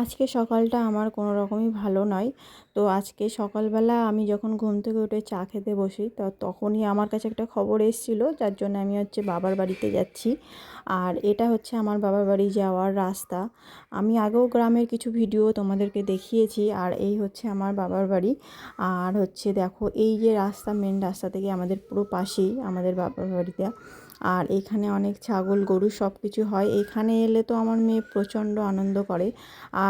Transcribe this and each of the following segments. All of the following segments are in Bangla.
আজকে সকালটা আমার কোনো রকমই ভালো নয়। তো আজকে সকালবেলা আমি যখন ঘুম থেকে উঠে চা খেতে বসি তখনই আমার কাছে একটা খবর এসেছিলো, যার জন্য আমি বাবার বাড়িতে যাচ্ছি। আর এটা হচ্ছে আমার বাবার বাড়ি যাওয়ার রাস্তা। আমি আগেও গ্রামের কিছু ভিডিও তোমাদেরকে দেখিয়েছি। আর এই হচ্ছে আমার বাবার বাড়ি। আর দেখো এই যে রাস্তা, মেন রাস্তা থেকে আমাদের পুরো পাশেই আমাদের বাবার বাড়িটা। আর এখানে অনেক ছাগল গরু সব কিছু হয়। এখানে এলে তো আমার মেয়ে প্রচণ্ড আনন্দ করে।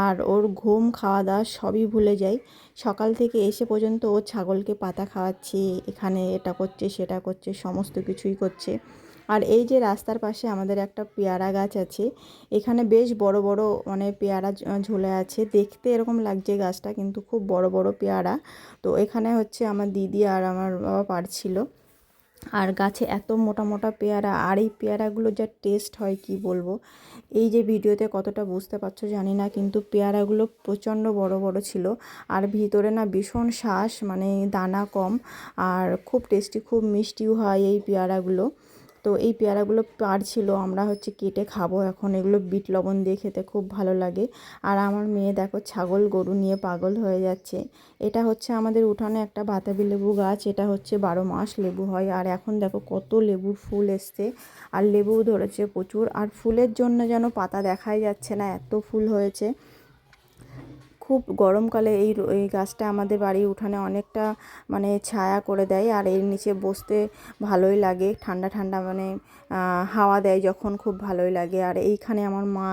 আর ওর ঘুম, খাওয়া দাওয়া সবই ভুলে যায়। সকাল থেকে এসে পর্যন্ত ও ছাগলকে পাতা খাওয়াচ্ছে, এখানে এটা করছে সেটা করছে, সমস্ত কিছুই করছে। আর এই যে রাস্তার পাশে আমাদের একটা পেয়ারা গাছ আছে। এখানে বেশ বড় বড় পেয়ারা ঝুলে আছে। দেখতে এরকম লাগছে গাছটা, কিন্তু খুব বড় বড় পেয়ারা। তো এখানে আমার দিদি আর আমার বাবা পাড়ছিল। আর গাছে এত মোটা মোটা পেয়ারা, আর এই পেয়ারাগুলো যা টেস্ট হয় কি বলবো। এই যে ভিডিওতে কতটা বুঝতে পারছো জানি না, কিন্তু পেয়ারাগুলো প্রচণ্ড বড় বড় ছিল। আর ভিতরে না ভীষণ শ্বাস, দানা কম। আর খুব টেস্টি, খুব মিষ্টিও হয় এই পেয়ারাগুলো। তো এই পেয়ারাগুলো পাড়ছিল, আমরা কেটে খাবো এখন। এগুলো বিট লবণ দিয়ে খেতে খুব ভালো লাগে। আর আমার মেয়ে দেখো ছাগল গরু নিয়ে পাগল হয়ে যাচ্ছে। এটা আমাদের উঠানে একটা বাতাবি লেবু গাছ। এটা 12 মাস লেবু হয়। আর এখন দেখো কত লেবুর ফুল এসছে, আর লেবুও ধরেছে প্রচুর। আর ফুলের জন্য যেন পাতা দেখাই যাচ্ছে না, এত ফুল হয়েছে। খুব গরমকালে এই গাছটা আমাদের বাড়ির উঠানে অনেকটা ছায়া করে দেয়। আর এর নিচে বসতে ভালোই লাগে, ঠান্ডা ঠান্ডা হাওয়া দেয় যখন, খুব ভালোই লাগে। আর এইখানে আমার মা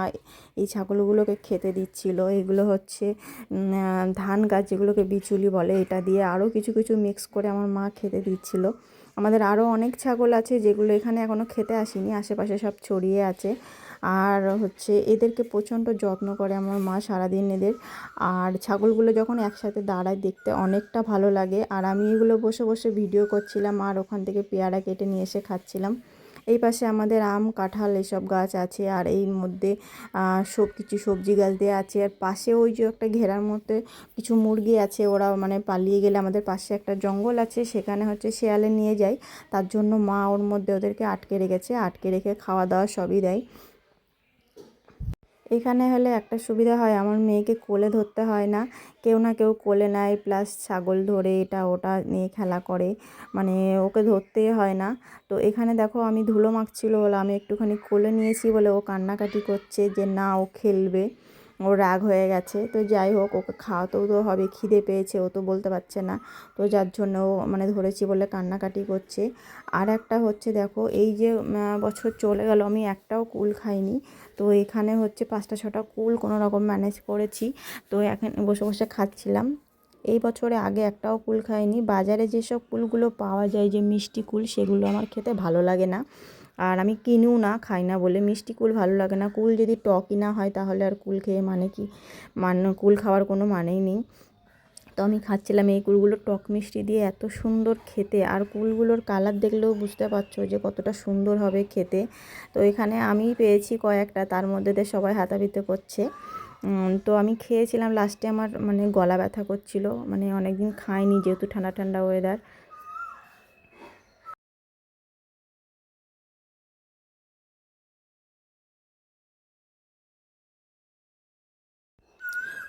এই ছাগলগুলোকে খেতে দিচ্ছিল। এগুলো ধান গাছ, যেগুলোকে বিচুলি বলে, এটা দিয়ে আরও কিছু কিছু মিক্স করে আমার মা খেতে দিচ্ছিল। আমাদের আরও অনেক ছাগল আছে যেগুলো এখানে এখনও খেতে আসেনি, আশেপাশে সব ছড়িয়ে আছে। আর এদেরকে প্রচণ্ড যত্ন করে আমার মা সারাদিন এদের। আর ছাগলগুলো যখন একসাথে দাঁড়ায় দেখতে অনেকটা ভালো লাগে। আর আমি এগুলো বসে বসে ভিডিও করছিলাম, আর ওখান থেকে পেয়ারা কেটে নিয়ে এসে খাচ্ছিলাম। এই পাশে আমাদের আম, কাঁঠাল এসব গাছ আছে। আর এই মধ্যে সব কিছু সবজি গাছ দেওয়া আছে। আর পাশে ওই যে একটা ঘেরার মধ্যে কিছু মুরগি আছে, ওরা পালিয়ে গেলে আমাদের পাশে একটা জঙ্গল আছে, সেখানে শেয়ালে নিয়ে যায়। তার জন্য মা ওর মধ্যে ওদেরকে আটকে রেখেছে, আটকে রেখে খাওয়া দাওয়া সবই দেয়। এখানে হলে একটা সুবিধা হয়, আমার মেয়েকে কোলে ধরতে হয় না, কেউ না কেউ কোলে নেয়, প্লাস ছাগল ধরে এটা ওটা নিয়ে খেলা করে, ওকে ধরতেই হয় না। তো এখানে দেখো আমি ধুলো মাখছিল বলে আমি একটুখানি কোলে নিয়েছি বলে ও কান্নাকাটি করছে যে না, ও খেলবে, ও রাগ হয়ে গেছে। তো যাই হোক, ওকে খাওয়াতেও তো হবে, খিদে পেয়েছে, ও তো বলতে পারছে না। তো যার জন্য ও ধরেছি বলে কান্নাকাটি করছে। আর একটা দেখো এই যে বছর চলে গেল, আমি একটাও কুল খাইনি। তো এখানে 5টা 6টা কুল কোনো রকম ম্যানেজ করেছি। তো এখন বসে বসে খাচ্ছিলাম। এই বছরে আগে একটাও কুল খাইনি। বাজারে যেসব কুলগুলো পাওয়া যায়, যে মিষ্টি কুল, সেগুলো আমার খেতে ভালো লাগে না। আর আমি কিনিও না, খাই না বলে। মিষ্টি কুল ভালো লাগে না। কুল যদি টকই না হয় তাহলে আর কুল খেয়ে কি, কুল খাওয়ার কোনো মানেই নেই। তো আমি খাচ্ছিলাম এই কুলগুলো, টক মিষ্টি দিয়ে এত সুন্দর খেতে। আর কুলগুলোর কালার দেখলেও বুঝতে পারছো যে কতটা সুন্দর হবে খেতে। তো এখানে আমি পেয়েছি কয়েকটা, তার মধ্যে দিয়ে সবাই হাতাহাতি করছে। তো আমি খেয়েছিলাম, লাস্টে আমার গলা ব্যথা করছিল, অনেক দিন খাইনি যেহেতু ঠান্ডা ঠান্ডা ওয়েদার।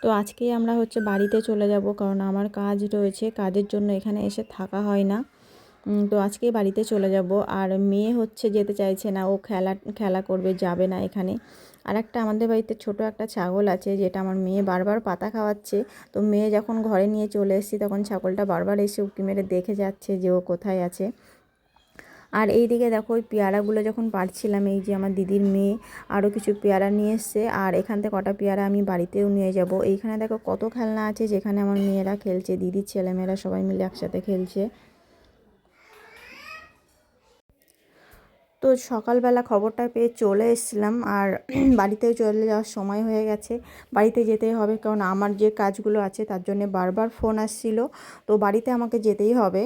তো আজকেই আমরা বাড়িতে চলে যাব, কারণ আমার কাজ রয়েছে, কাজের জন্য এখানে এসে থাকা হয় না। তো আজকেই বাড়িতে চলে যাব। আর মেয়ে যেতে চাইছে না, ও খেলা খেলা করবে, যাবে না এখানে। আর একটা আমাদের বাড়িতে ছোট একটা ছাগল আছে, যেটা আমার মেয়ে বারবার পাতা খাওয়াচ্ছে। তো মেয়ে যখন ঘরে নিয়ে চলে এসেছি, তখন ছাগলটা বারবার এসে উঁকি মেরে দেখে যাচ্ছে যে ও কোথায় আছে। আর এই দিকে দেখো ওই পেয়ারাগুলো যখন পাড়ছিলাম, এই যে আমার দিদির মেয়ে আরও কিছু পেয়ারা নিয়ে এসছে। আর এখান থেকে কটা পেয়ারা আমি বাড়িতেও নিয়ে যাব। এইখানে দেখো কত খেলনা আছে, যেখানে আমার মেয়েরা খেলছে, দিদির ছেলেমেয়েরা সবাই মিলে একসাথে খেলছে। তো সকালবেলা খবরটা পেয়ে চলে এসেছিলাম। আর বাড়িতেও চলে যাওয়ার সময় হয়ে গেছে, বাড়িতে যেতেই হবে, কারণ আমার যে কাজগুলো আছে তার জন্য বারবার ফোন আসছিল। তো বাড়িতে আমাকে যেতেই হবে।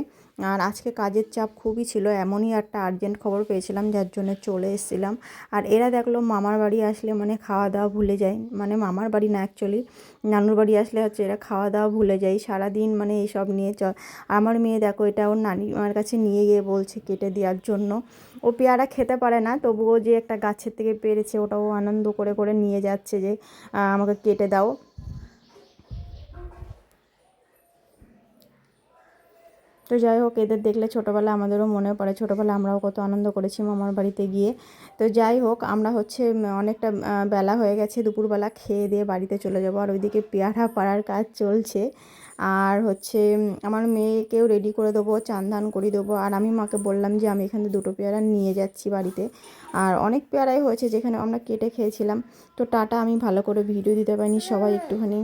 আর আজকে কাজের চাপ খুবই ছিল, এমনই একটা আর্জেন্ট খবর পেয়েছিলাম, যার জন্য চলে এসেছিলাম। আর এরা দেখলো মামার বাড়ি আসলে খাওয়া দাওয়া ভুলে যায়, মামার বাড়ি না, অ্যাকচুয়ালি নানুর বাড়ি আসলে এরা খাওয়া দাওয়া ভুলে যায় সারাদিন, এইসব নিয়ে আমার মেয়ে দেখো এটা ওর নানিমার কাছে নিয়ে গিয়ে বলছে কেটে দেওয়ার জন্য। ও পেয়ারা খেতে পারে না, তবুও যে একটা গাছের থেকে পেরেছে ওটাও আনন্দ করে করে নিয়ে যাচ্ছে যে আমাকে কেটে দাও। তো যাই হোক, এদের দেখলে ছোটোবেলা আমাদেরও মনে পড়ে, ছোটোবেলা আমরাও কত আনন্দ করেছি মামার বাড়িতে গিয়ে। তো যাই হোক, আমরা হচ্ছে অনেকটা বেলা হয়ে গেছে, দুপুরবেলা খেয়ে দিয়ে বাড়িতে চলে যাবো। আর ওইদিকে পেয়ারা পাড়ার কাজ চলছে। আর হচ্ছে আমার মেয়েকেও রেডি করে দেবো, চান ধান করে দেবো। আর আমি মাকে বললাম যে আমি এখান থেকে 2টো পেয়ারা নিয়ে যাচ্ছি বাড়িতে। আর অনেক পেয়ারাই হয়েছে যেখানে আমরা কেটে খেয়েছিলাম। তো টাটা, আমি ভালো করে ভিডিও দিতে পারিনি, সবাই একটুখানি